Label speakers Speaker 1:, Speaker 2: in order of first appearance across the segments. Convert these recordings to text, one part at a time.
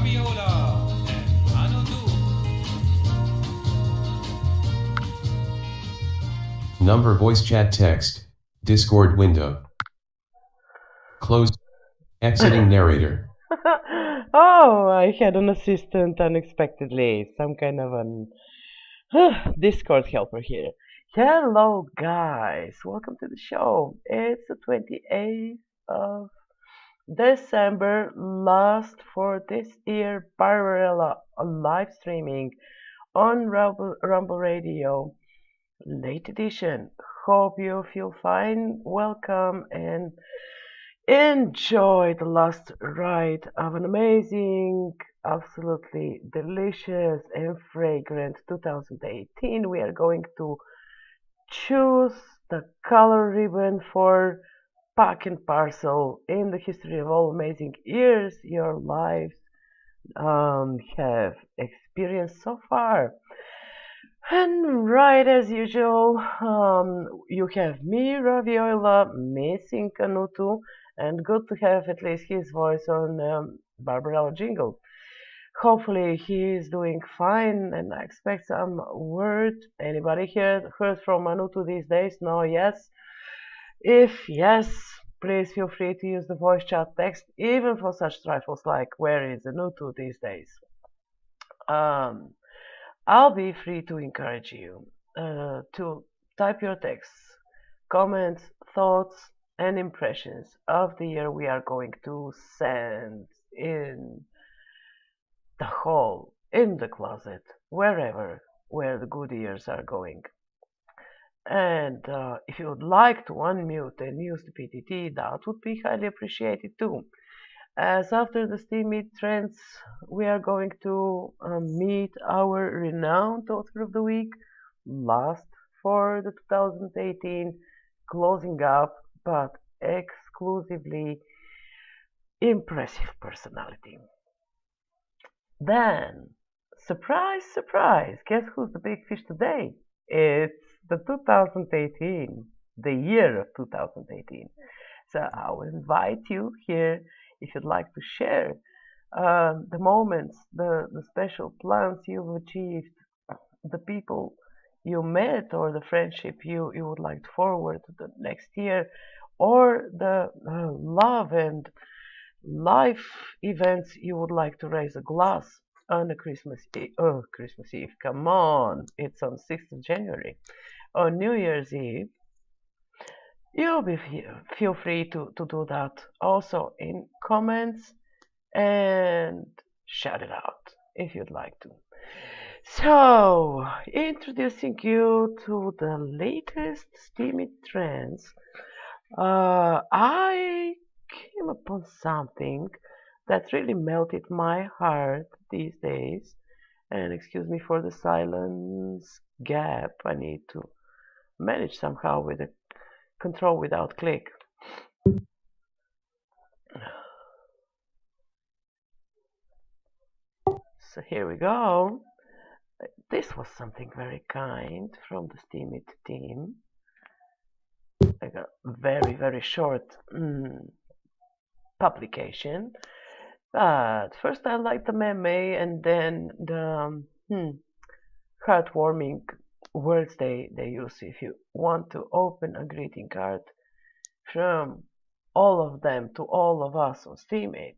Speaker 1: Barbiola and Anutu.
Speaker 2: Number voice chat text. Discord window. Closed. Exiting narrator.
Speaker 3: Oh, I had an assistant unexpectedly. Some kind of an Discord helper here. Hello, guys. Welcome to the show. It's the 28th of December, last for this year, Barbarella live streaming on Rumble Radio, late edition. Hope you feel fine. Welcome and enjoy the last ride of an amazing, absolutely delicious and fragrant 2018. We are going to choose the color ribbon for pack and parcel in the history of all amazing years your lives have experienced so far. And right as usual, you have me, Raviola, missing Canuto, and good to have at least his voice on Barbarella jingle. Hopefully he is doing fine, and I expect some word. Anybody here heard from Manutu these days? No, yes? If yes, please feel free to use the voice chat text, even for such trifles like where is Anutu these days. I'll be free to encourage you to type your texts, comments, thoughts, and impressions of the year we are going to send in the hall, in the closet, wherever where the good years are going. And if you would like to unmute and use the PTT, that would be highly appreciated too. As after the Steem Meet Trends, we are going to meet our renowned author of the week, last for the 2018 closing up, but exclusively impressive personality. Then, surprise, surprise, guess who's the big fish today? It's the 2018, the year of 2018. So I will invite you here if you'd like to share the moments, the special plans you've achieved, the people you met, or the friendship you would like to forward to the next year, or the love and life events you would like to raise a glass on a Christmas Eve. Oh, Christmas Eve, come on, it's on 6th of January. On New Year's Eve, you'll be feel free to do that also in comments and shout it out if you'd like to. So, introducing you to the latest steamy trends, I came upon something that really melted my heart these days. And excuse me for the silence gap, I need to manage somehow with the control without click. So here we go. This was something very kind from the Steemit team. Like a very, very short publication. But first I like the meme and then the heartwarming words they use if you want to open a greeting card from all of them to all of us on Steemit.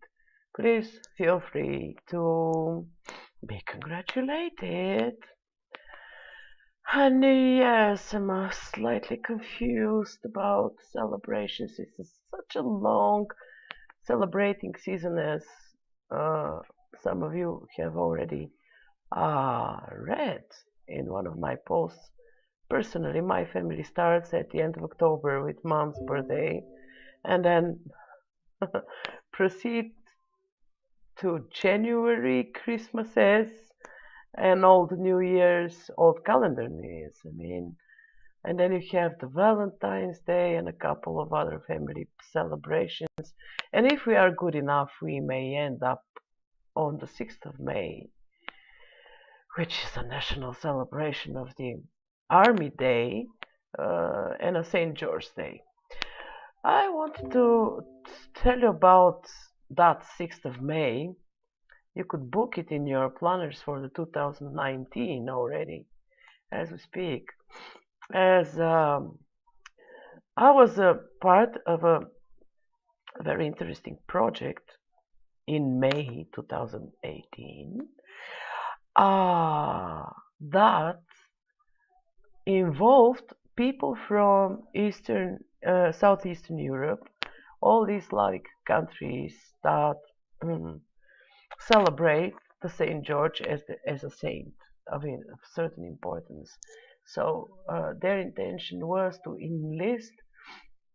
Speaker 3: Please feel free to be congratulated. And yes, I'm slightly confused about celebrations. It's such a long celebrating season, as some of you have already read in one of my posts. Personally, my family starts at the end of October with mom's birthday and then proceed to January Christmases and old New Year's, old calendar New Year's, I mean. And then you have the Valentine's Day and a couple of other family celebrations. And if we are good enough, we may end up on the 6th of May, which is a national celebration of the Army Day and a St. George Day. I wanted to tell you about that 6th of May. You could book it in your planners for the 2019 already, as we speak. As I was a part of a very interesting project in May 2018 that involved people from Southeastern Europe, all these Slavic countries that celebrate the Saint George as a saint of certain importance. So their intention was to enlist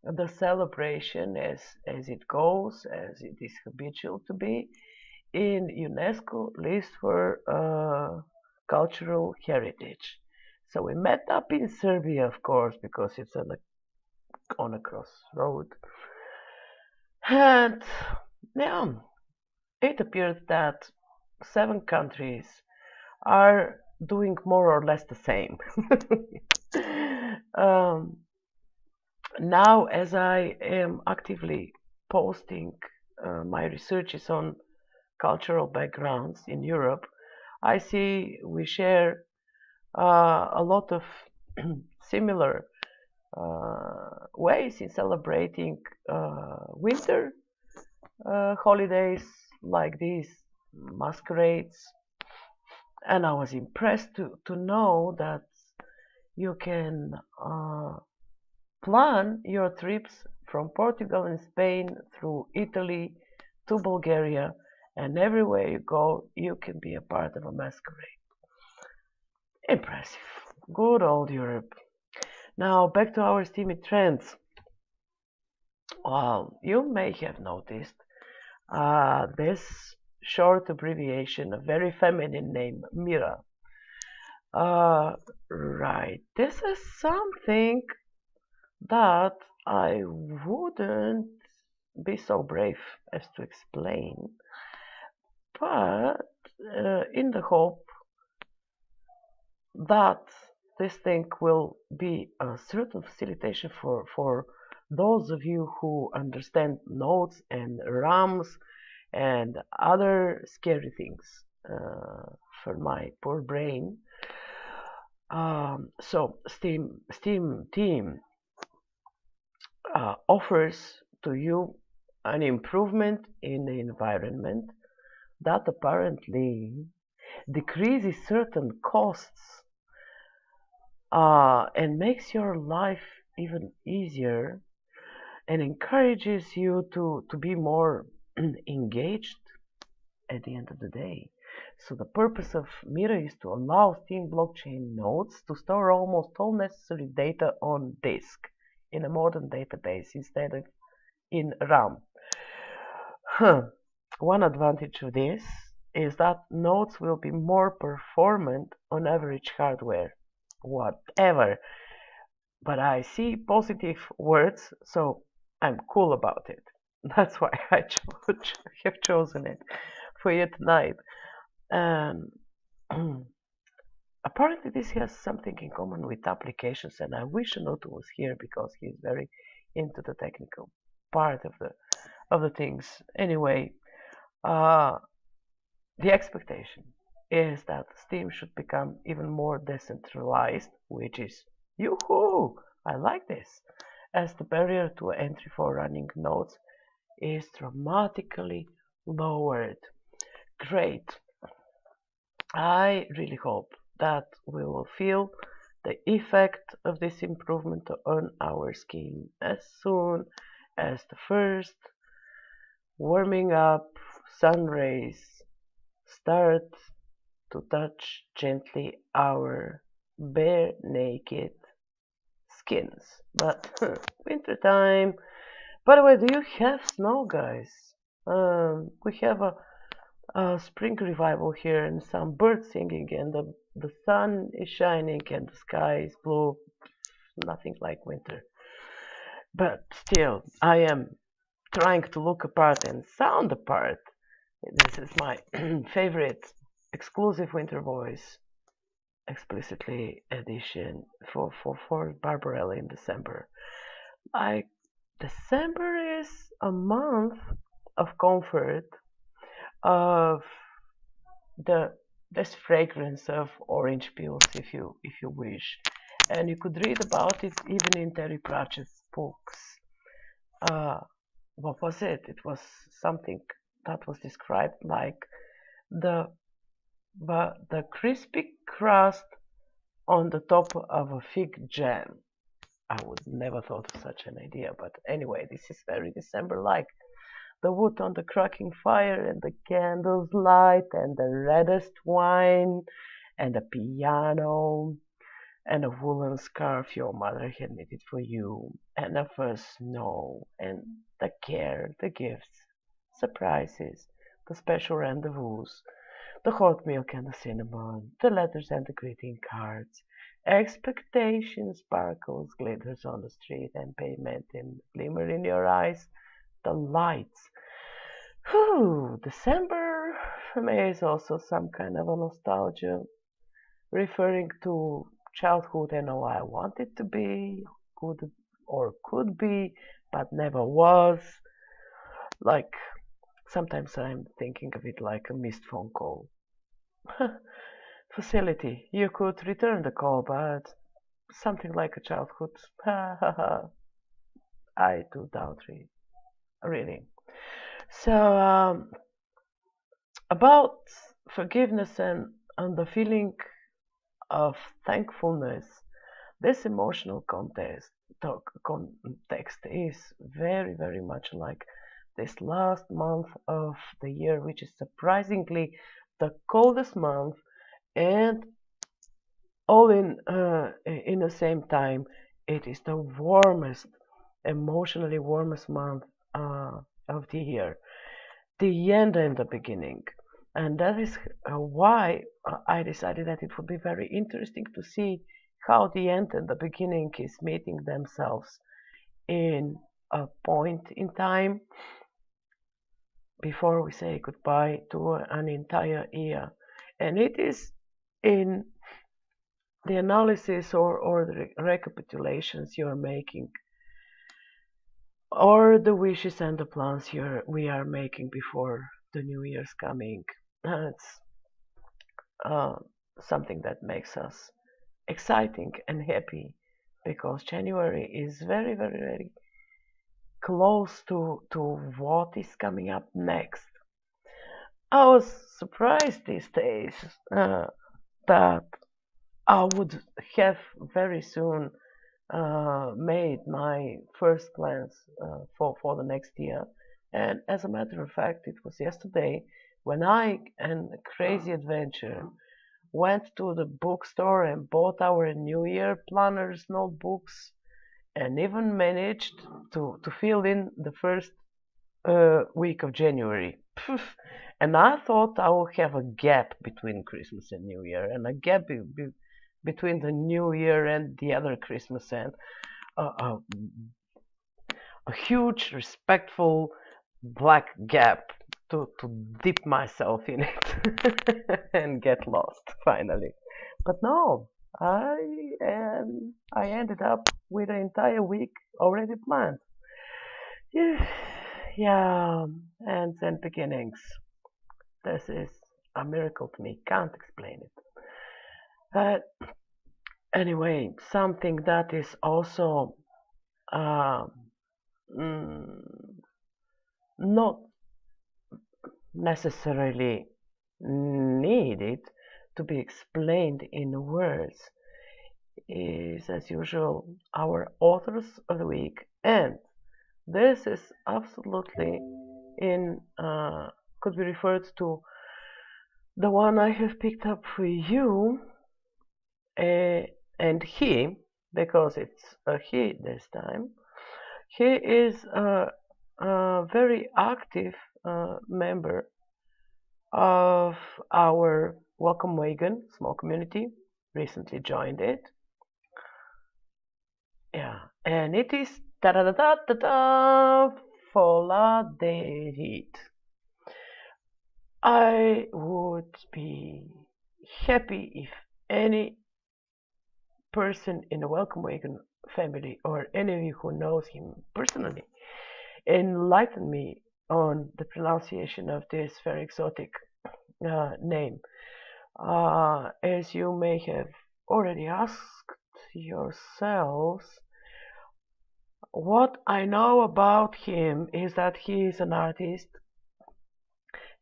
Speaker 3: the celebration as it goes, as it is habitual to be, in UNESCO list for cultural heritage. So we met up in Serbia, of course, because it's on a crossroad. And yeah, it appears that 7 countries are doing more or less the same. Now, as I am actively posting my researches on cultural backgrounds in Europe, I see we share a lot of similar ways in celebrating winter holidays like these masquerades. And I was impressed to know that you can plan your trips from Portugal and Spain through Italy to Bulgaria, and everywhere you go, you can be a part of a masquerade. Impressive. Good old Europe. Now, back to our steamy trends. Well, you may have noticed this short abbreviation, a very feminine name, Mira. Right. This is something that I wouldn't be so brave as to explain, but in the hope that this thing will be a certain facilitation for those of you who understand notes and rams and other scary things for my poor brain. So Steem team offers to you an improvement in the environment that apparently decreases certain costs and makes your life even easier and encourages you to be more engaged at the end of the day. So the purpose of Mira is to allow Steem blockchain nodes to store almost all necessary data on disk in a modern database instead of in RAM. One advantage of this is that nodes will be more performant on average hardware, whatever. But I see positive words, so I'm cool about it. That's why I have chosen it for you tonight. Apparently this has something in common with applications, and I wish Anoto was here because he's very into the technical part of the things. Anyway, the expectation is that Steem should become even more decentralized, which is yoo-hoo! I like this, as the barrier to entry for running nodes is dramatically lowered. Great. I really hope that we will feel the effect of this improvement on our skin as soon as the first warming up sun rays start to touch gently our bare naked skins. But winter time. By the way, do you have snow, guys? We have a spring revival here and some birds singing, and the sun is shining and the sky is blue. Nothing like winter. But still, I am trying to look apart and sound apart. This is my favorite exclusive winter voice, explicitly edition for Barbarella in December. Like, December is a month of comfort, of the this fragrance of orange peels, if you wish, and you could read about it even in Terry Pratchett's books. Uh, what was it? It was something that was described like the the crispy crust on the top of a fig jam. I would never thought of such an idea, but anyway, this is very December-like. The wood on the cracking fire and the candles light and the reddest wine and the piano and a woolen scarf your mother had knitted for you and the first snow and the care, the gifts, surprises, the special rendezvous, the hot milk and the cinnamon, the letters and the greeting cards, expectation sparkles, glitters on the street and pavement and glimmer in your eyes, the lights. Whew, December for me is also some kind of a nostalgia, referring to childhood and how I wanted to be, could or could be, but never was. Like sometimes I'm thinking of it like a missed phone call. Facility, you could return the call, but something like a childhood. Ha ha ha. I do doubt it, really. So about forgiveness and the feeling of thankfulness, this emotional context is very, very much like this last month of the year, which is surprisingly the coldest month, and all in the same time, it is the warmest, emotionally warmest month of the year, the end and the beginning. And that is why I decided that it would be very interesting to see how the end and the beginning is meeting themselves in a point in time before we say goodbye to an entire year. And it is in the analysis or the recapitulations you are making, or the wishes and the plans we are making before the new year's coming. It's something that makes us exciting and happy, because January is very, very, very close to what is coming up next. I was surprised these days that I would have very soon made my first plans for the next year. And as a matter of fact, it was yesterday when I and a crazy adventure went to the bookstore and bought our New Year planners, notebooks, and even managed to fill in the first week of January. And I thought I would have a gap between Christmas and New Year, and a gap between the New Year and the other Christmas, and a huge, respectful black gap to dip myself in it and get lost finally. But no, I ended up with an entire week already planned. Yeah, ends and beginnings. This is a miracle to me. Can't explain it. But anyway, something that is also not necessarily needed to be explained in words is, as usual, our authors of the week, and this is absolutely could be referred to the one I have picked up for you, and he, because it's a he this time. He is a very active member of our Welcome Wagon small community, recently joined it. Yeah, and it is Fola de Heat. I would be happy if any person in the Welcome Wagon family, or any of you who knows him personally, enlighten me on the pronunciation of this very exotic name. As you may have already asked yourselves, what I know about him is that he is an artist.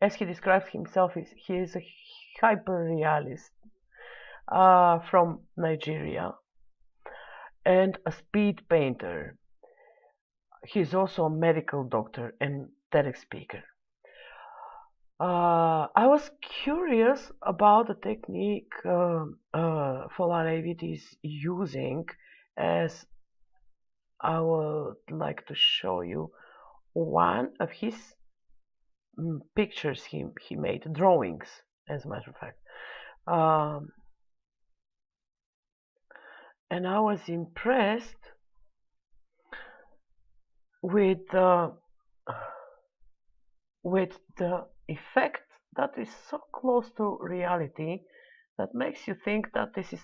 Speaker 3: As he describes himself, he is a hyper-realist from Nigeria and a speed painter. He's also a medical doctor and TEDx speaker. I was curious about the technique David is using, as I would like to show you one of his pictures he made, drawings, as a matter of fact. And I was impressed with the effect that is so close to reality that makes you think that this is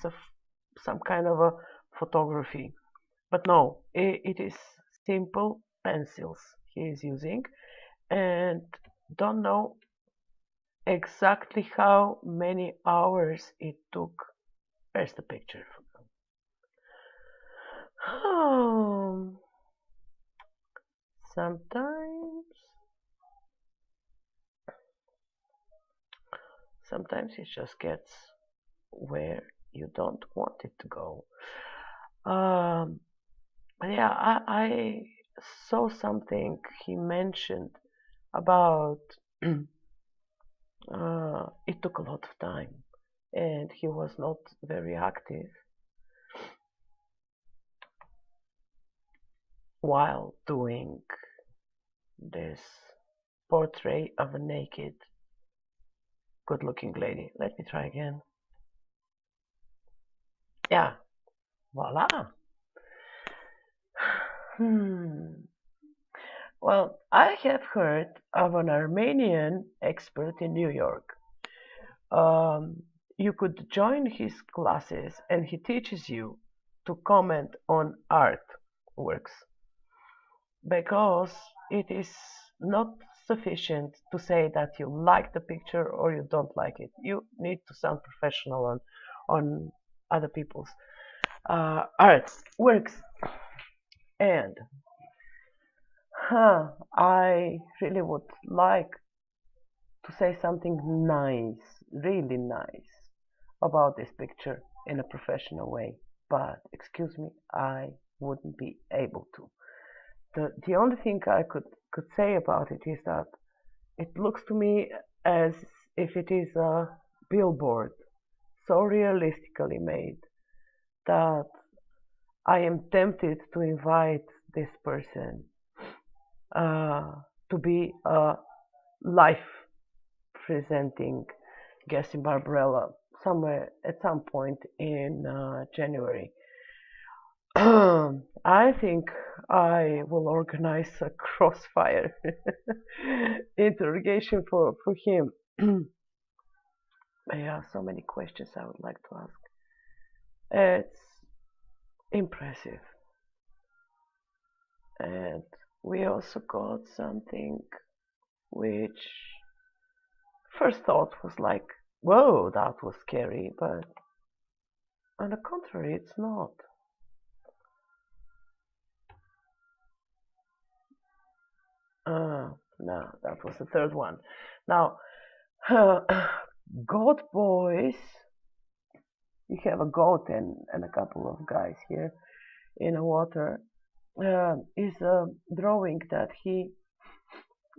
Speaker 3: some kind of a photography. But no, it is simple pencils he is using, and don't know exactly how many hours it took. Where's the picture? Sometimes it just gets where you don't want it to go. Yeah, I saw something he mentioned about it took a lot of time and he was not very active while doing this portrait of a naked, good-looking lady. Let me try again. Yeah, voila. Well, I have heard of an Armenian expert in New York. You could join his classes and he teaches you to comment on artworks, because it is not sufficient to say that you like the picture or you don't like it. You need to sound professional on other people's artworks. And I really would like to say something nice, really nice, about this picture in a professional way, but excuse me, I wouldn't be able to. The only thing I could say about it is that it looks to me as if it is a billboard so realistically made that I am tempted to invite this person to be a live presenting guest in Barbarella somewhere at some point in January. I think I will organize a crossfire interrogation for him. Yeah, so many questions I would like to ask. It's impressive. And we also got something which first thought was like, whoa, that was scary, but on the contrary, it's not. No, that was the third one. Now, goat boys, you have a goat and a couple of guys here in the water, is a drawing that he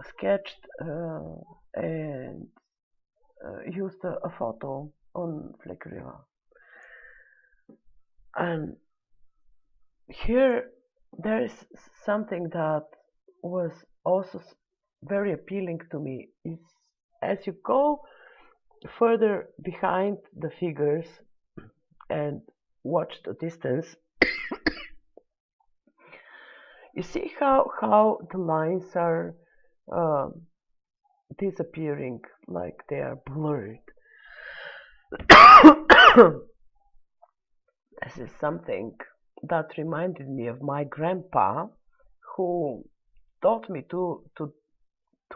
Speaker 3: sketched and used a photo on Flickr. And here there is something that was also very appealing to me. Is as you go further behind the figures and watch the distance, you see how the lines are disappearing, like they are blurred. This is something that reminded me of my grandpa, who taught me to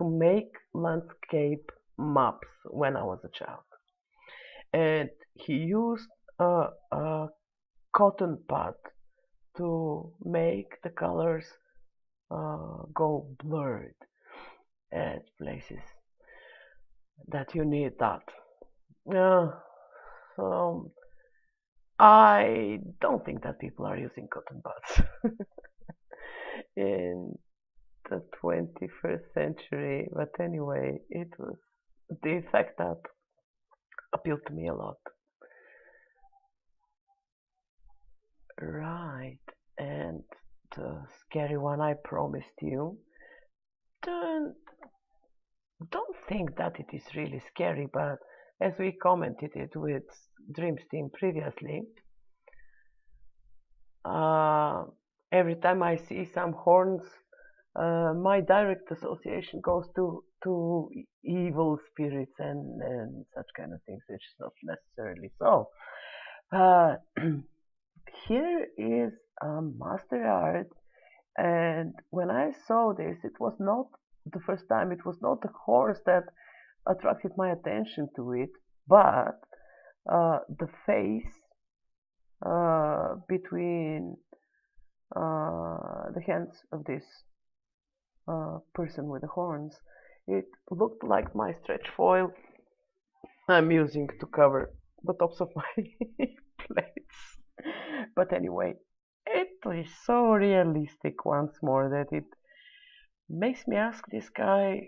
Speaker 3: make landscape maps when I was a child. and he used a cotton pad to make the colors go blurred at places that you need that. So I don't think that people are using cotton buds in the 21st century, but anyway, it was the effect that appealed to me a lot. Right, and the scary one I promised you. Don't, don't think that it is really scary, but as we commented it with Dream Steem previously, every time I see some horns, my direct association goes to evil spirits and such kind of things, which is not necessarily so. Here is a master art, and when I saw this, it was not the first time, it was not the horse that attracted my attention to it, but the face between the hands of this person with the horns. It looked like my stretch foil I'm using to cover the tops of my plates. But anyway, it is so realistic once more that it makes me ask this guy,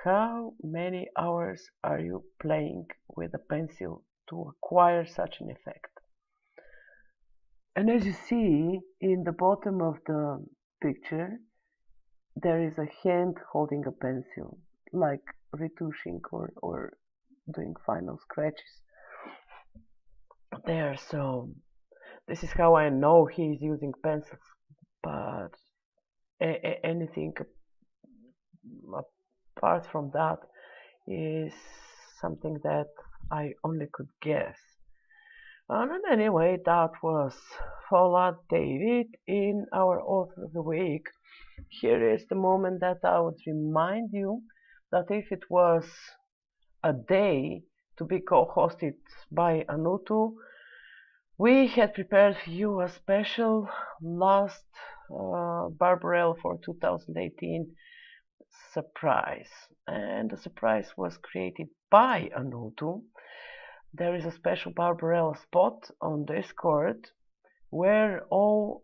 Speaker 3: how many hours are you playing with a pencil to acquire such an effect? And as you see in the bottom of the picture, there is a hand holding a pencil, like retouching or doing final scratches there. So this is how I know he's using pencils, but anything apart from that is something that I only could guess. And anyway, that was Fallout David in our Author of the Week. Here is the moment that I would remind you that if it was a day to be co-hosted by Anutu, we had prepared for you a special last Barbarella for 2018 surprise. And the surprise was created by Anutu. There is a special Barbarella spot on Discord where all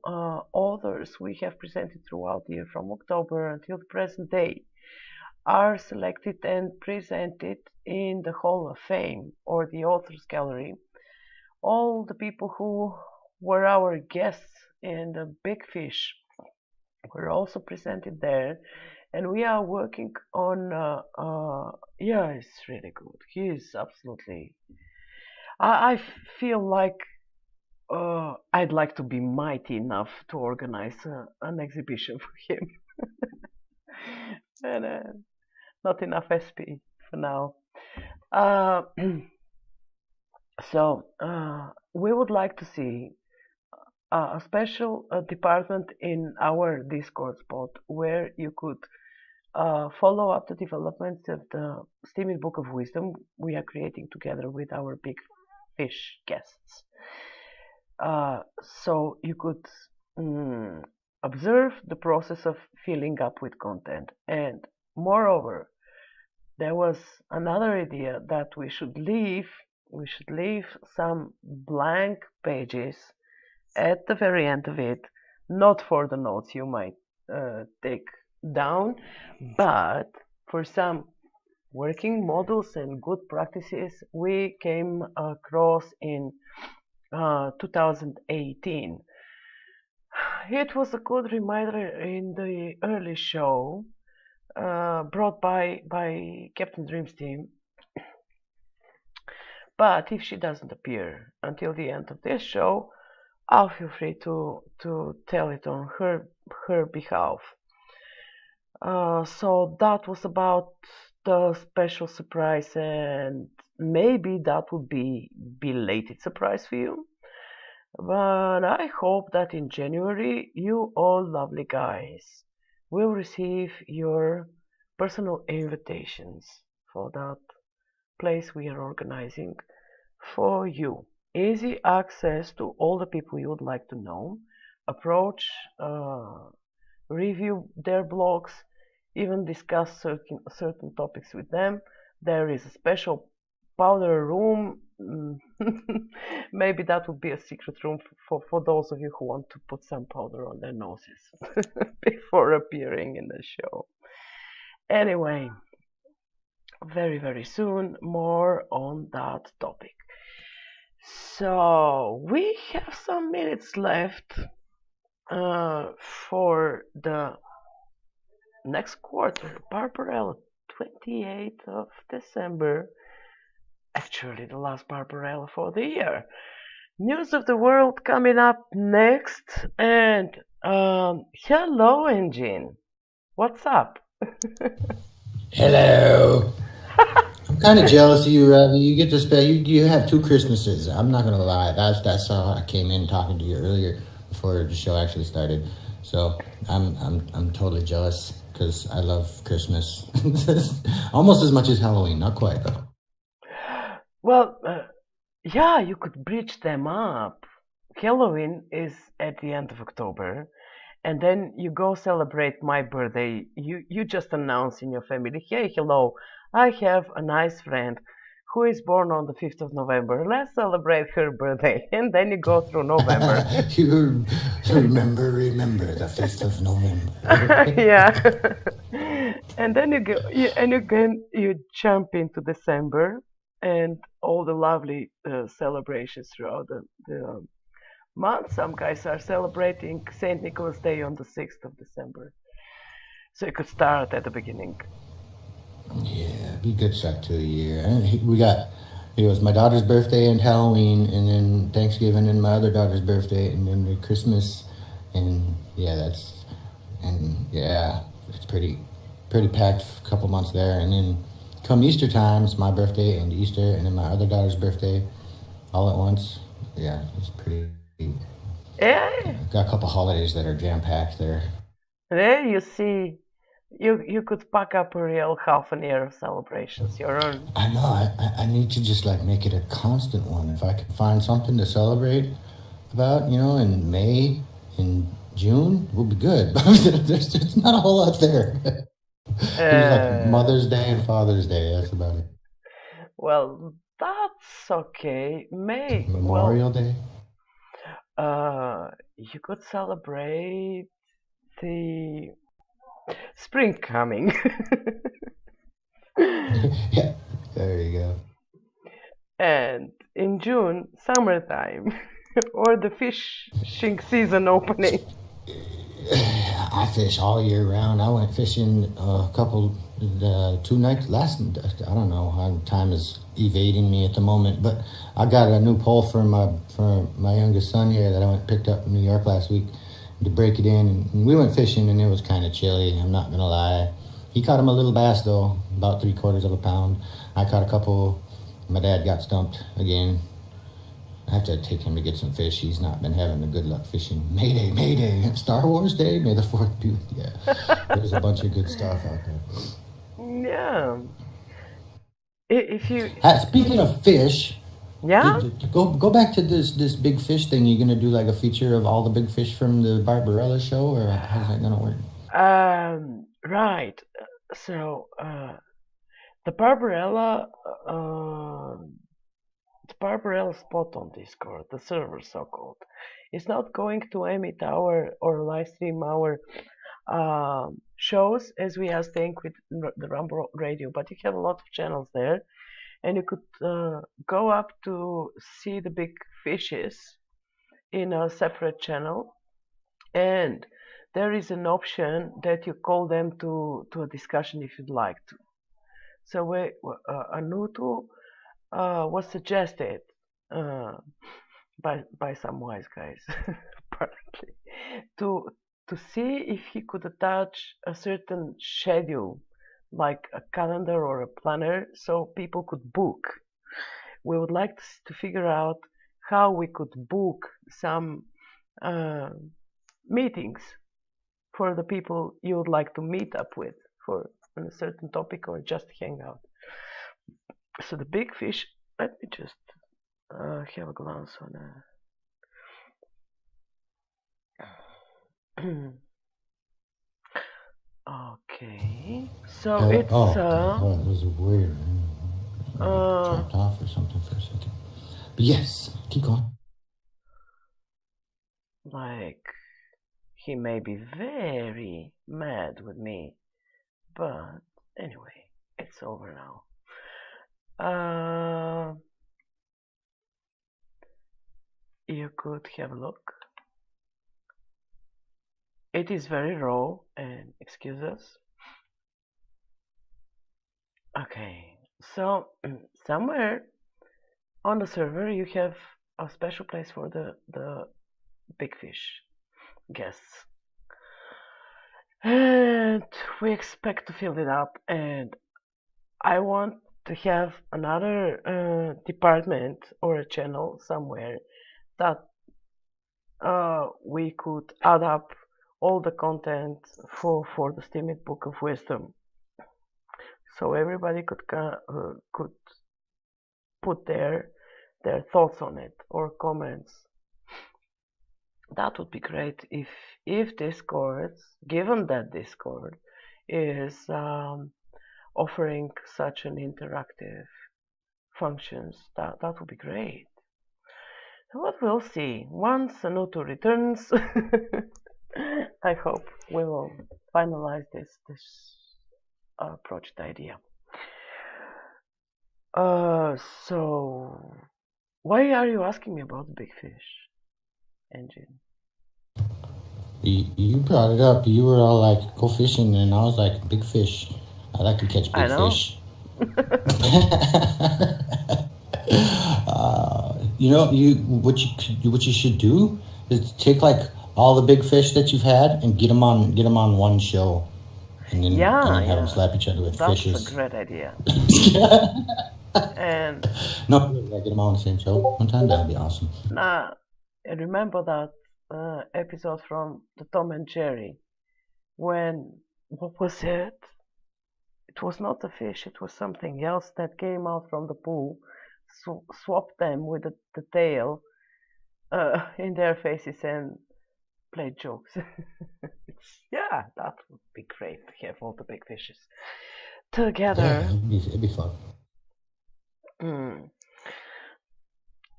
Speaker 3: authors we have presented throughout the year from October until the present day are selected and presented in the Hall of Fame or the Authors Gallery. All the people who were our guests in the Big Fish were also presented there, and we are working on yeah, it's really good. He is absolutely, I feel like I'd like to be mighty enough to organize an exhibition for him. And not enough SP for now. So we would like to see a special department in our Discord spot where you could follow up the developments of the Steam Book of Wisdom we are creating together with our Big Fish guests. So you could observe the process of filling up with content. And moreover, there was another idea that we should leave some blank pages at the very end of it, not for the notes you might take down, but for some working models and good practices we came across in 2018. It was a good reminder in the early show brought by Captain Dream's team. But if she doesn't appear until the end of this show, I'll feel free to tell it on her behalf. So that was about the special surprise, and maybe that would be belated surprise for you. But I hope that in January you all lovely guys will receive your personal invitations for that place we are organizing for you. Easy access to all the people you would like to know. Approach, review their blogs, even discuss certain topics with them. There is a special powder room. Maybe that would be a secret room for those of you who want to put some powder on their noses before appearing in the show. Anyway, very, very soon, more on that topic. So, we have some minutes left for the next quarter, Barbarella, 28th of December. Actually, the last Barbarella for the year. News of the world coming up next. And hello, Engine. What's up?
Speaker 4: Hello. I'm kind of jealous of you, Ravi. You get to spend. You have 2 Christmases. I'm not gonna lie. That's how I came in talking to you earlier before the show actually started. So I'm totally jealous because I love Christmas almost as much as Halloween. Not quite though.
Speaker 3: Well, yeah, you could bridge them up. Halloween is at the end of October, and then you go celebrate my birthday. You just announce in your family, hey, hello, I have a nice friend who is born on the 5th of November. Let's celebrate her birthday. And then you go through November.
Speaker 4: You remember the 5th of November.
Speaker 3: Yeah. And then you jump into December and all the lovely celebrations throughout the month. Some guys are celebrating St. Nicholas Day on the 6th of December. So you could start at the beginning.
Speaker 4: Yeah, be a good start to the year. It was my daughter's birthday and Halloween, and then Thanksgiving and my other daughter's birthday, and then Christmas, and it's pretty packed a couple months there, and then come Easter time, it's my birthday and Easter, and then my other daughter's birthday, all at once. Yeah, it's pretty.
Speaker 3: Yeah.
Speaker 4: Got a couple holidays that are jam packed there.
Speaker 3: There you see. You could pack up a real half an year of celebrations, your own.
Speaker 4: I know. I need to just make it a constant one. If I could find something to celebrate about, in May, in June, we'll be good. There's just not a whole lot there. There's Mother's Day and Father's Day. That's about it.
Speaker 3: Well, that's okay. May
Speaker 4: Memorial Day.
Speaker 3: You could celebrate the spring coming.
Speaker 4: Yeah, there you go.
Speaker 3: And in June, summertime, or the fishing season opening.
Speaker 4: I fish all year round. I went fishing two nights last. I don't know how time is evading me at the moment, but I got a new pole for my youngest son here that I picked up in New York last week to break it in, and we went fishing, and it was kind of chilly. I'm not gonna lie. He caught him a little bass though, about 3/4 of a pound. I caught a couple. My dad got stumped again. I have to take him to get some fish. He's not been having a good luck fishing. Mayday, Mayday, Star Wars Day, May the 4th be with you. Yeah, there's a bunch of good stuff out there.
Speaker 3: Yeah. If you
Speaker 4: speaking of fish,
Speaker 3: yeah,
Speaker 4: go back to this big fish thing. You're gonna do a feature of all the big fish from the Barbarella show, or how's that gonna work?
Speaker 3: Right. So the Barbarella spot on Discord, the server so-called, is not going to emit or live stream our shows as we are staying with the Ramble Radio, but you have a lot of channels there, and you could go up to see the big fishes in a separate channel, and there is an option that you call them to a discussion if you'd like to. So a new tool was suggested by some wise guys, apparently, to see if he could attach a certain schedule, like a calendar or a planner, so people could book. We would like to figure out how we could book some meetings for the people you would like to meet up with for a certain topic or just hang out. So the big fish, let me just have a glance on okay, so it's
Speaker 4: okay. Oh, it was weird.
Speaker 3: uh,
Speaker 4: Dropped off or something for a second. But yes, keep going.
Speaker 3: like he may be very mad with me, but anyway, it's over now. You could have a look. It is very raw, and excuse us. Okay, so somewhere on the server you have a special place for the big fish guests, and we expect to fill it up. And I want to have another department or a channel somewhere that we could add up all the content for the Steam Book of Wisdom, so everybody could put their thoughts on it or comments. That would be great if Discord, given that Discord is offering such an interactive functions, that would be great. But we'll see. Once Anutu returns, I hope we will finalize this project idea. So why are you asking me about the big fish engine?
Speaker 4: You brought it up. You were all like, go fishing, and I was like, big fish. I like to catch big fish. What you should do is take like all the big fish that you've had and get them on one show, and then have them slap each other with fishes.
Speaker 3: That's a great idea. And
Speaker 4: no, get them all on the same show one time. That'd be awesome.
Speaker 3: Nah, I remember that episode from the Tom and Jerry when what was it? It was not a fish. It was something else that came out from the pool. Swapped them with the tail in their faces and played jokes. Yeah, that would be great to have all the big fishes together.
Speaker 4: Yeah, it'd be fun.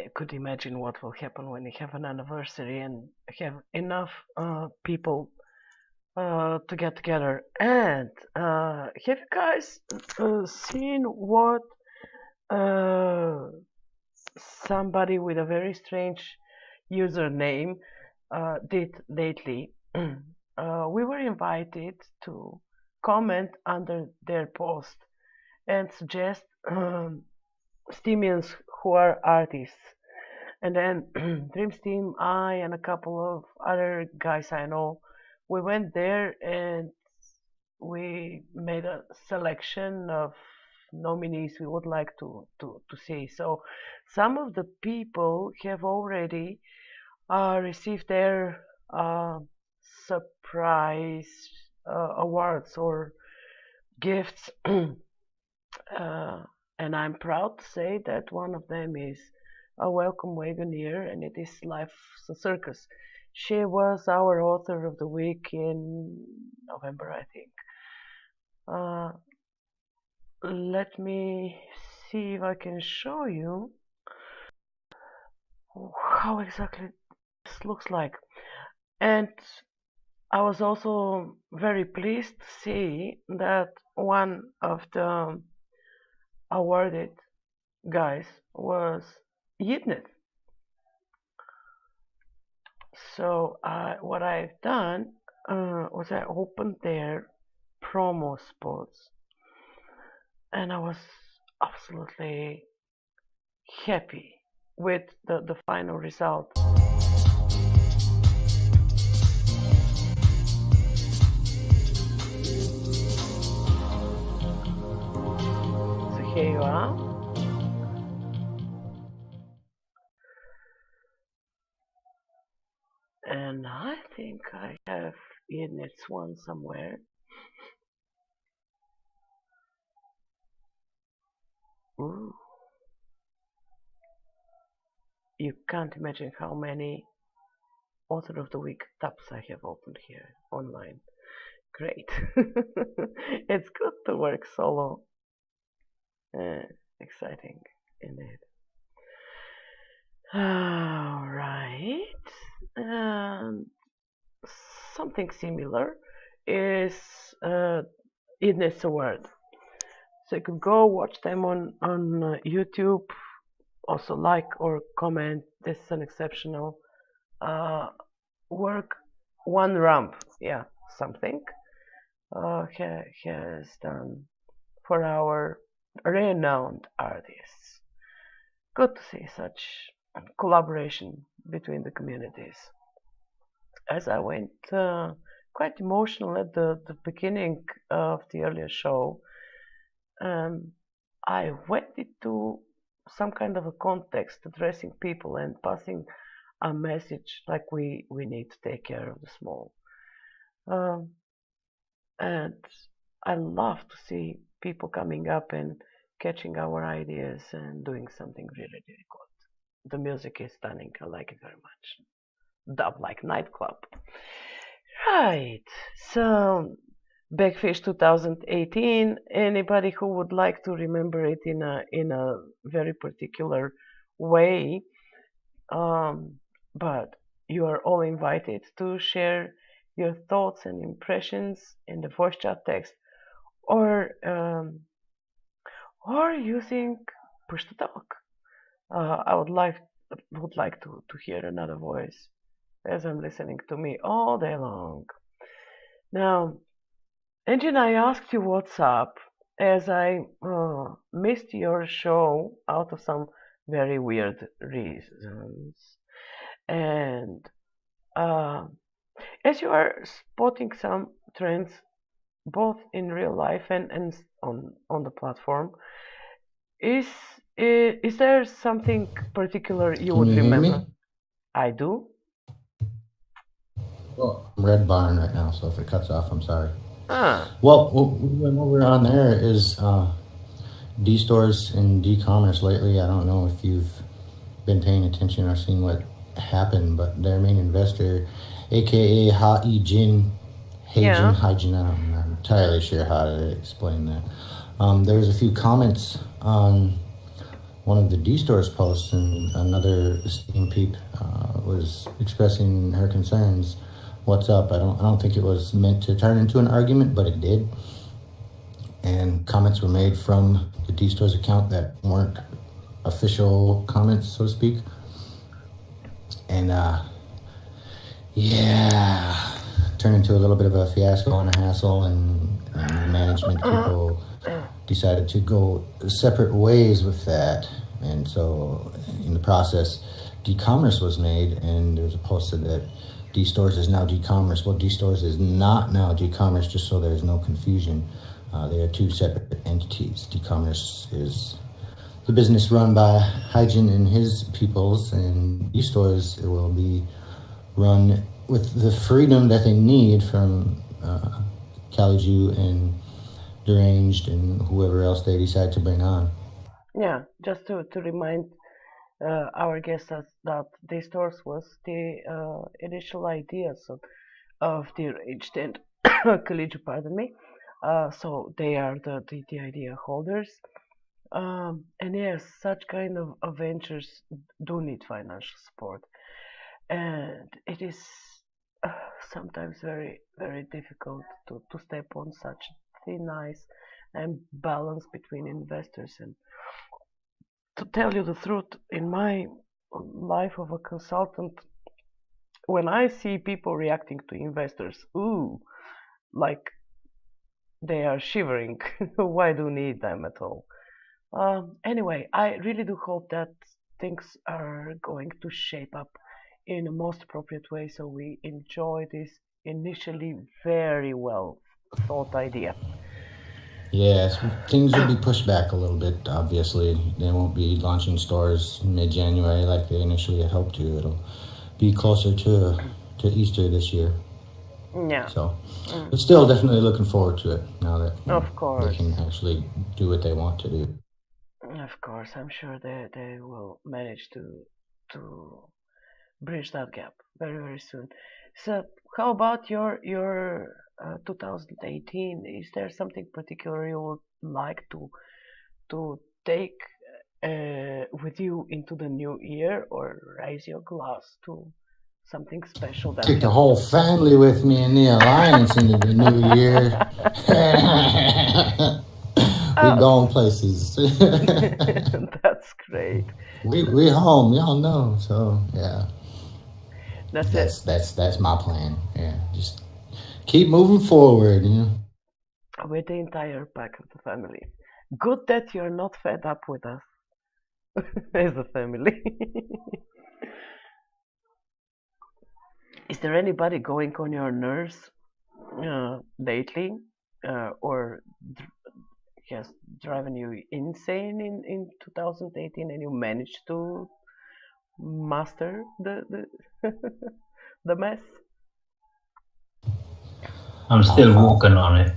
Speaker 3: I could imagine what will happen when you have an anniversary and have enough people to get together. And have you guys seen what somebody with a very strange username did lately? We were invited to comment under their post and suggest Steemians who are artists. And then Dream Steem, I and a couple of other guys I know, we went there and we made a selection of nominees we would like to see. So some of the people have already received their surprise awards or gifts. And I'm proud to say that one of them is a welcome Wagoneer, and it is Life's a Circus. She was our author of the week in November, I think. Let me see if I can show you how exactly this looks like. And I was also very pleased to see that one of the awarded guys was Yidnet. So what I've done was I opened their promo spots, and I was absolutely happy with the final result. So here you are. And I think I have Yidnet's one somewhere. Ooh. you can't imagine how many Author of the Week tabs I have opened here online. Great. It's good to work solo. Exciting indeed. Alright. Something similar is Idness Award. So you could go watch them on YouTube. Also like or comment. This is an exceptional work. One Ramp, yeah, something has done for our renowned artists. Good to see such collaboration between the communities. As I went quite emotional at the beginning of the earlier show, I went into some kind of a context addressing people and passing a message like we need to take care of the small. And I love to see people coming up and catching our ideas and doing something really, really good. The music is stunning. I like it very much. Dub like nightclub. Right. So, Backfish 2018. Anybody who would like to remember it in a very particular way, but you are all invited to share your thoughts and impressions in the voice chat text, or using push to talk. I would like to hear another voice as I'm listening to me all day long. Now, Engine, I asked you what's up as I missed your show out of some very weird reasons. And as you are spotting some trends both in real life and on the platform, is there something particular you would remember?
Speaker 4: Hear me?
Speaker 3: I do.
Speaker 4: Well, I'm Red Barn right now, so if it cuts off, I'm sorry.
Speaker 3: Well,
Speaker 4: what we're on there is D-stores and D-commerce lately. I don't know if you've been paying attention or seen what happened, but their main investor, aka Haijin, I'm not entirely sure how to explain that. There was a few comments on one of the D-stores posts, and another Steem peep was expressing her concerns. What's up? I don't think it was meant to turn into an argument, but it did. And comments were made from the D-Store's account that weren't official comments, so to speak. And turned into a little bit of a fiasco and a hassle, and management people decided to go separate ways with that. And so in the process, D-commerce was made, and there was a post that D-Stores is now D-commerce. Well, D-Stores is not now D-commerce, just so there's no confusion. They are two separate entities. D-commerce is the business run by Hygiene and his peoples, and D-Stores will be run with the freedom that they need from Kaliju and Deranged and whoever else they decide to bring on.
Speaker 3: Yeah, just to remind our guests that D-Stores was the initial ideas of Deranged and Kaliju, pardon me. So they are the idea holders. And yes, such kind of ventures do need financial support. And it is sometimes very, very difficult to step on such thin ice and balance between investors. And to tell you the truth, in my life of a consultant, when I see people reacting to investors, like they are shivering, why do you need them at all? Anyway, I really do hope that things are going to shape up in a most appropriate way, so we enjoy this initially very well thought idea.
Speaker 4: Yes, things will be pushed back a little bit, obviously. They won't be launching stores mid-January like they initially had hoped to. It'll be closer to Easter this year.
Speaker 3: Yeah.
Speaker 4: So, but still definitely looking forward to it now that
Speaker 3: of course
Speaker 4: they can actually do what they want to do.
Speaker 3: Of course, I'm sure they will manage to to bridge that gap very very soon. So how about your 2018? Is there something particular you would like to take with you into the new year, or raise your glass to something special that
Speaker 4: Take the
Speaker 3: happened?
Speaker 4: whole family with me in the alliance into the new year. We're
Speaker 3: Oh,
Speaker 4: going places.
Speaker 3: that's great.
Speaker 4: we home, y'all know. So yeah,
Speaker 3: That's it.
Speaker 4: that's my plan. Yeah, just keep moving forward.
Speaker 3: With the entire pack of the family. Good that you're not fed up with us as a family. Is there anybody going on your nerves lately, or just driving you insane in 2018, and you managed to master the the mess?
Speaker 5: I'm still working on it.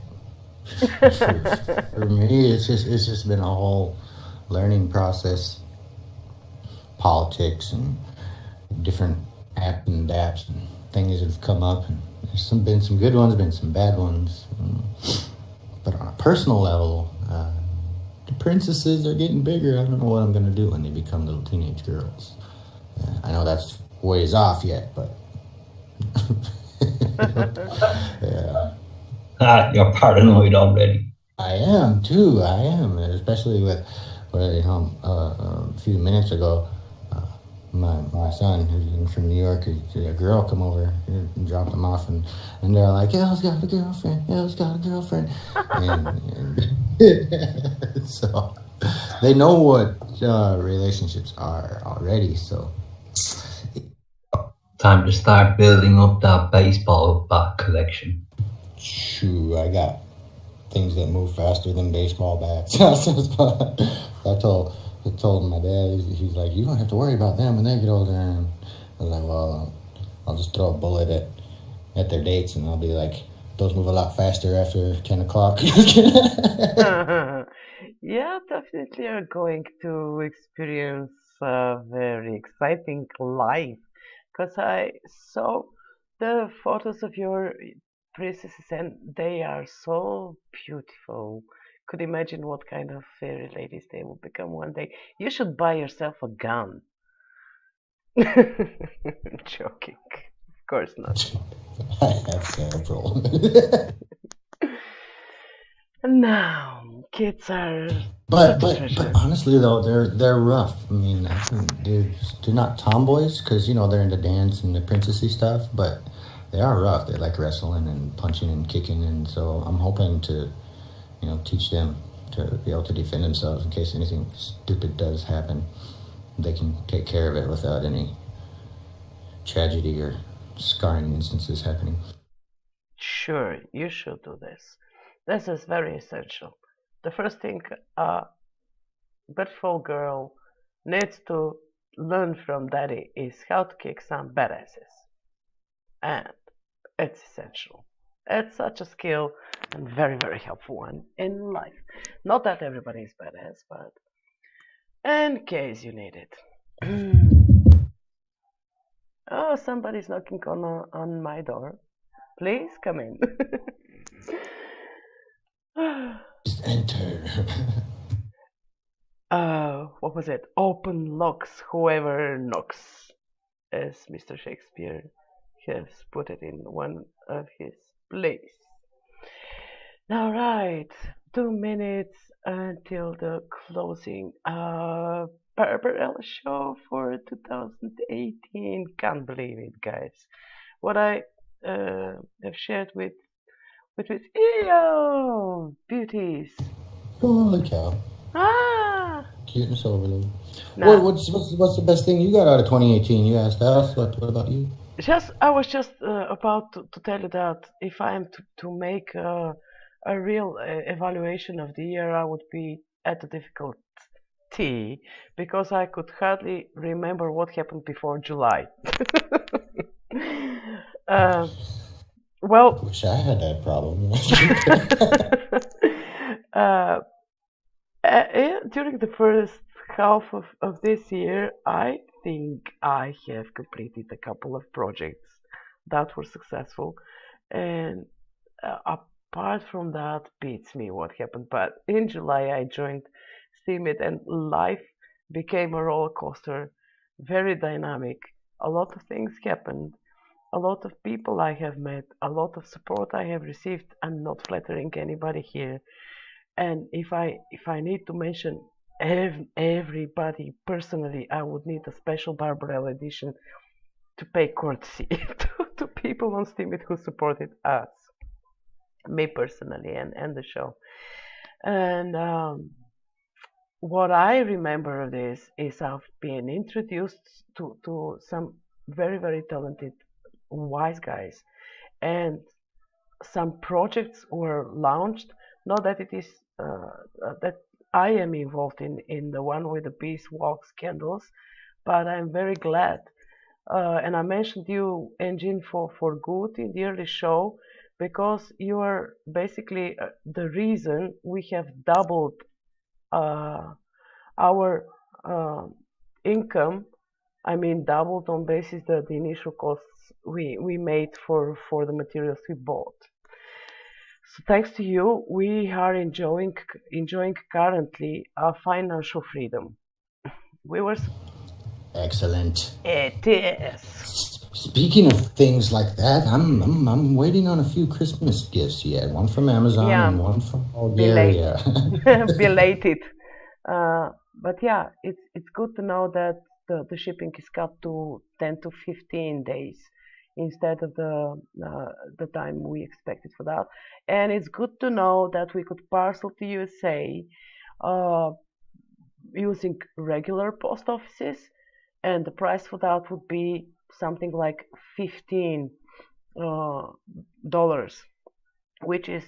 Speaker 4: For me, it's just been a whole learning process. Politics and different apps and daps and things that have come up, and there's been some good ones, been some bad ones. But on a personal level, the princesses are getting bigger. I don't know what I'm gonna do when they become little teenage girls. I know that's ways off yet, but yeah.
Speaker 5: You're paranoid already.
Speaker 4: I am too. I am, especially with a few minutes ago, my son, who's from New York, a girl come over and dropped him off, and they're like, "Elle's got a girlfriend. Elle's got a girlfriend," and so they know what relationships are already. So
Speaker 5: Time to start building up that baseball bat collection.
Speaker 4: shoo, I got things that move faster than baseball bats. I told my dad, he's like, "You don't have to worry about them when they get older." And I was like, "Well, I'll just throw a bullet at their dates, and I'll be like, those move a lot faster after 10 o'clock."
Speaker 3: Yeah, definitely are going to experience a very exciting life. Because I saw the photos of your princesses, and they are so beautiful. Could imagine what kind of fairy ladies they will become one day. You should buy yourself a gun. Joking. Of course not.
Speaker 4: I have several.
Speaker 3: No, kids are
Speaker 4: But
Speaker 3: such a treasure.
Speaker 4: honestly though, they're rough. I mean, they're not tomboys because they're into dance and the princessy stuff, but they are rough. They like wrestling and punching and kicking, and so I'm hoping to teach them to be able to defend themselves in case anything stupid does happen. They can take care of it without any tragedy or scarring instances happening.
Speaker 3: Sure, you should do this. This is very essential. The first thing a beautiful girl needs to learn from daddy is how to kick some badasses. And it's essential. It's such a skill and very, very helpful one in life. Not that everybody is badass, but in case you need it. Oh, somebody's knocking on my door. Please come in.
Speaker 4: Just enter.
Speaker 3: What was it? Open locks, whoever knocks, as Mr. Shakespeare has put it in one of his plays. Now, right, 2 minutes until the closing. Barbarella show for 2018. Can't believe it, guys. What I have shared with EO beauties.
Speaker 4: Holy cow.
Speaker 3: Ah!
Speaker 4: Cuteness overload.
Speaker 3: Nah.
Speaker 4: What's the best thing you got out of 2018? You asked us. What about you?
Speaker 3: I was just about to tell you that if I am to make a real evaluation of the year, I would be at a difficult T because I could hardly remember what happened before July. Well,
Speaker 4: Wish I had that problem.
Speaker 3: during the first half of this year, I think I have completed a couple of projects that were successful, and apart from that, beats me what happened. But in July, I joined Steem, and life became a roller coaster, very dynamic. A lot of things happened. A lot of people I have met, a lot of support I have received. I'm not flattering anybody here. And if I need to mention everybody personally, I would need a special Barbarella edition to pay courtesy to people on Steam who supported us, me personally, and the show. And what I remember of this is I've been introduced to some very, very talented, wise guys, and some projects were launched. Not that it is that I am involved in the one with the beeswax candles, but I'm very glad. And I mentioned you, Engine, for good in the early show, because you are basically the reason we have doubled our income. I mean, doubled on basis that the initial costs we made for the materials we bought. So thanks to you, we are enjoying currently our financial freedom. We were.
Speaker 4: Excellent.
Speaker 3: It is.
Speaker 4: Speaking of things like that, I'm waiting on a few Christmas gifts yet. One from Amazon and one from Bulgaria.
Speaker 3: Belated. But yeah, it's good to know that the shipping is cut to 10 to 15 days instead of the time we expected for that. And it's good to know that we could parcel to USA using regular post offices, and the price for that would be something like $15, which is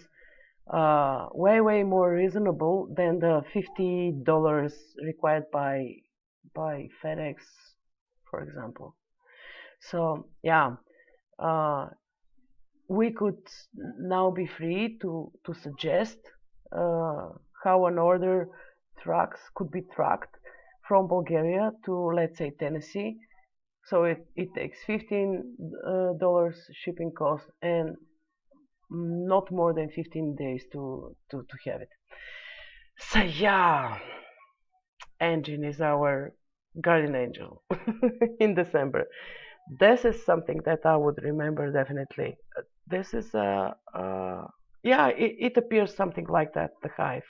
Speaker 3: way more reasonable than the $50 required by FedEx, for example. So yeah, we could now be free to suggest how an order could be tracked from Bulgaria to, let's say, Tennessee. So it takes $15 shipping cost and not more than 15 days to have it. So yeah, Engine is our guardian angel in December. This is something that I would remember definitely. This is yeah, it appears something like that, the Hive.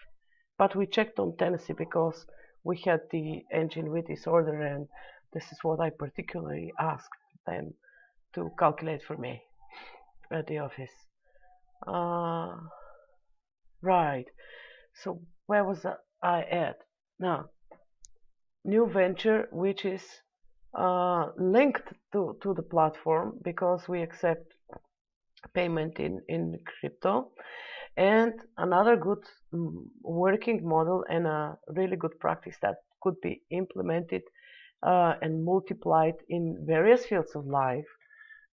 Speaker 3: But we checked on Tennessee because we had the Engine with this order, and this is what I particularly asked them to calculate for me at the office. Right. So where was I at? Now, new venture which is linked to the platform because we accept payment in crypto, and another good working model and a really good practice that could be implemented and multiplied in various fields of life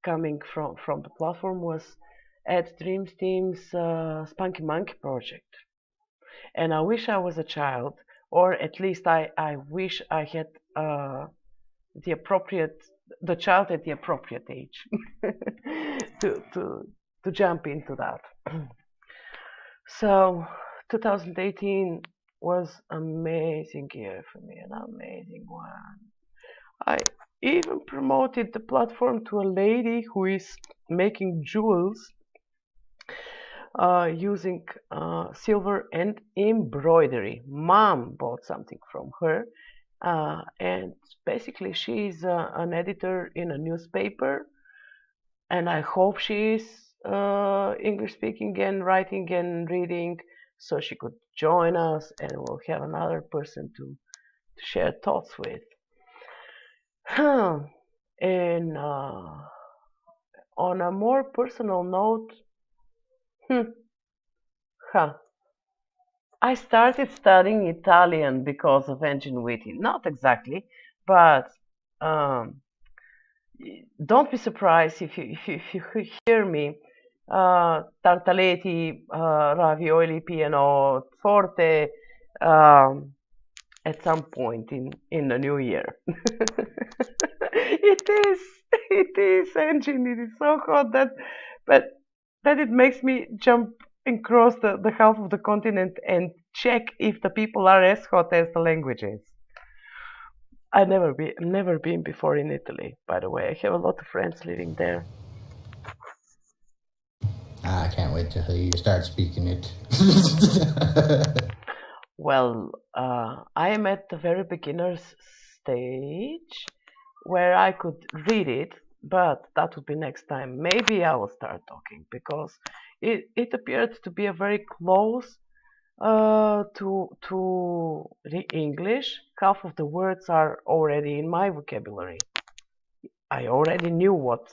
Speaker 3: coming from the platform was Ed Dreamsteam's Spunky Monkey project. And I wish I was a child, or at least I wish I had the child at the appropriate age to jump into that. So 2018 was amazing year for me, an amazing one. I even promoted the platform to a lady who is making jewels using silver and embroidery. Mom bought something from her, and basically she's an editor in a newspaper, and I hope she's English speaking and writing and reading, so she could join us and we'll have another person to share thoughts with. And on a more personal note, I started studying Italian because of Ingenuity. Not exactly, but don't be surprised if you hear me tartaletti, ravioli, piano forte at some point in the new year. it is, engine. It is so hot but that it makes me jump across the half of the continent and check if the people are as hot as the language is. I've never been before in Italy, by the way. I have a lot of friends living there.
Speaker 4: I can't wait till you start speaking it.
Speaker 3: Well, I am at the very beginner's stage where I could read it, but that would be next time. Maybe I will start talking because it appeared to be a very close to the English. Half of the words are already in my vocabulary. I already knew what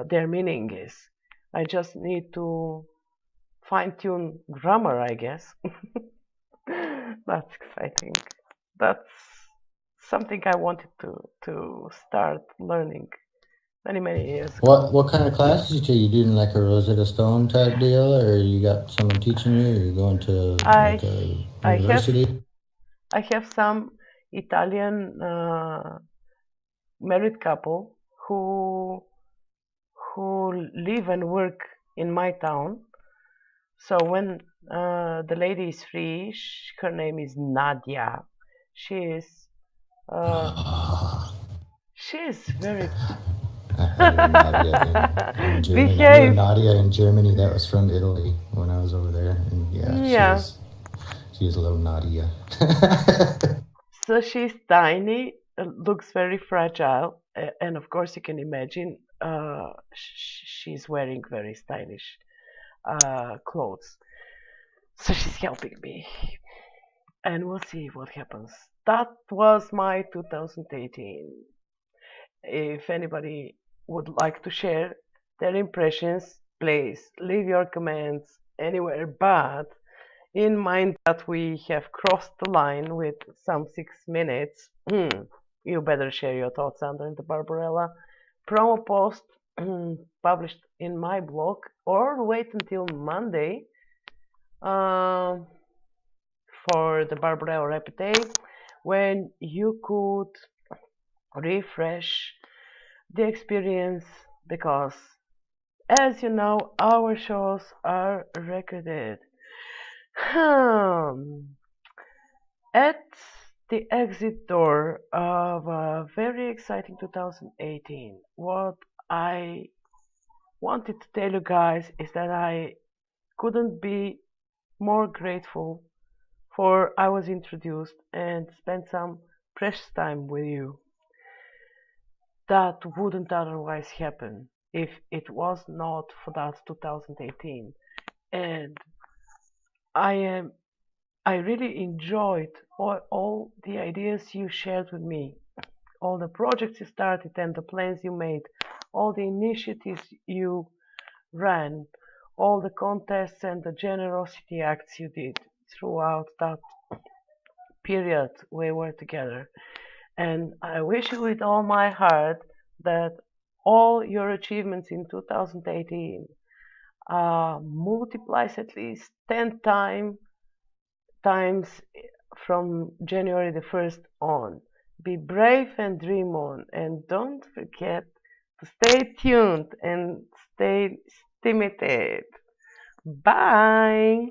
Speaker 3: their meaning is. I just need to fine-tune grammar, I guess. That's exciting. That's something I wanted to start learning many years ago.
Speaker 4: What kind of classes you take? You doing like a Rosetta Stone type deal, or you got someone teaching you, or you going to like a
Speaker 3: I
Speaker 4: university?
Speaker 3: I have some Italian married couple who live and work in my town. So when the lady is free, her name is Nadia. She is very
Speaker 4: I had a Nadia in Germany. I knew a
Speaker 3: behave.
Speaker 4: Nadia in Germany that was from Italy when I was over there, and
Speaker 3: Yeah.
Speaker 4: she was a little Nadia.
Speaker 3: So she's tiny, looks very fragile, and of course you can imagine she's wearing very stylish clothes. So she's helping me, and we'll see what happens. That was my 2018. If anybody would like to share their impressions, please leave your comments anywhere, but in mind that we have crossed the line with some 6 minutes, you better share your thoughts under the Barbarella promo post published in my blog, or wait until Monday for the Barbarella Rapid Day, when you could refresh the experience, because as you know, our shows are recorded. At the exit door of a very exciting 2018, what I wanted to tell you guys is that I couldn't be more grateful for I was introduced and spent some precious time with you. That wouldn't otherwise happen if it was not for that 2018. And I really enjoyed all the ideas you shared with me, all the projects you started and the plans you made, all the initiatives you ran, all the contests and the generosity acts you did throughout that period we were together. And I wish you with all my heart that all your achievements in 2018 multiplies at least 10 times from January the 1st on. Be brave and dream on, and don't forget to stay tuned and stay stimulated. Bye!